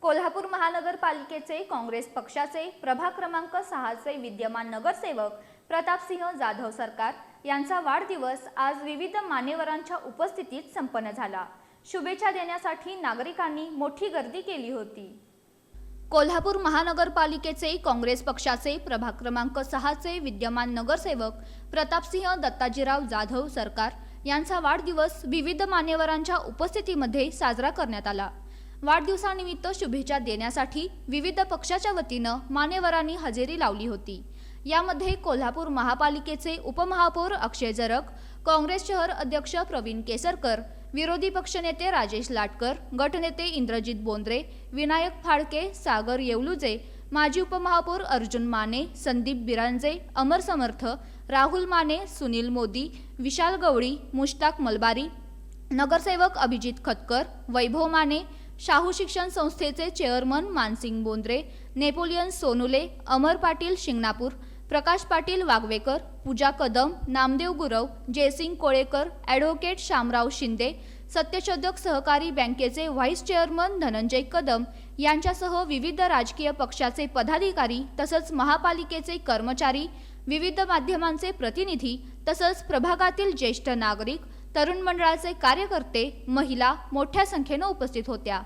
कोल्हापूर महानगरपालिकेचे काँग्रेस पक्षाचे प्रभाग क्रमांक 6 चे विद्यमान नगरसेवक प्रतापसिंह जाधव सरकार यांचा वाढदिवस आज विविध मान्यवरांच्या उपस्थितीत संपन्न झाला। शुभेच्छा देण्यासाठी नागरिकांनी मोठी गर्दी केली होती। कोल्हापूर महानगरपालिकेचे काँग्रेस पक्षाचे प्रभाग क्रमांक 6 चे विद्यमान नगरसेवक प्रतापसिंह दत्ताजीराव जाधव सरकार यांचा वाढदिवस विविध मान्यवरांच्या उपस्थितीमध्ये साजरा करण्यात आला। वाढदिवसानिमित्त शुभेच्छा देण्यासाठी विविध पक्षाच्या वतीने मान्यवरांनी हजेरी लावली होती। यामध्ये कोल्हापूर महापालिकेचे उपमहापौर अक्षय जरग, काँग्रेस शहर अध्यक्ष प्रवीण केसरकर, विरोधी पक्षनेते राजेश लाटकर, गटनेते इंद्रजित बोंद्रे, विनायक फाळके, सागर येवलुजे, माजी उपमहापौर अर्जुन माने, संदीप बिरांजे, अमर समर्थ, राहुल माने, सुनील मोदी, विशाल गवळी, मुश्ताक मलबारी, नगरसेवक अभिजित खतकर, वैभव माने, शाहू शिक्षण संस्थेचे चेअरमन मानसिंग बोंद्रे, नेपोलियन सोनुले, अमर पाटील शिंगणापूर, प्रकाश पाटील वागवेकर, पूजा कदम, नामदेव गुरव, जयसिंग कोळेकर, ॲडव्होकेट शामराव शिंदे, सत्यशोधक सहकारी बँकेचे व्हाईस चेअरमन धनंजय कदम यांच्यासह विविध राजकीय पक्षाचे पदाधिकारी तसंच महापालिकेचे कर्मचारी, विविध माध्यमांचे प्रतिनिधी तसंच प्रभागातील ज्येष्ठ नागरिक, तरुण मंडळाचे कार्यकर्ते, महिला मोठ्या संख्येने उपस्थित होत्या।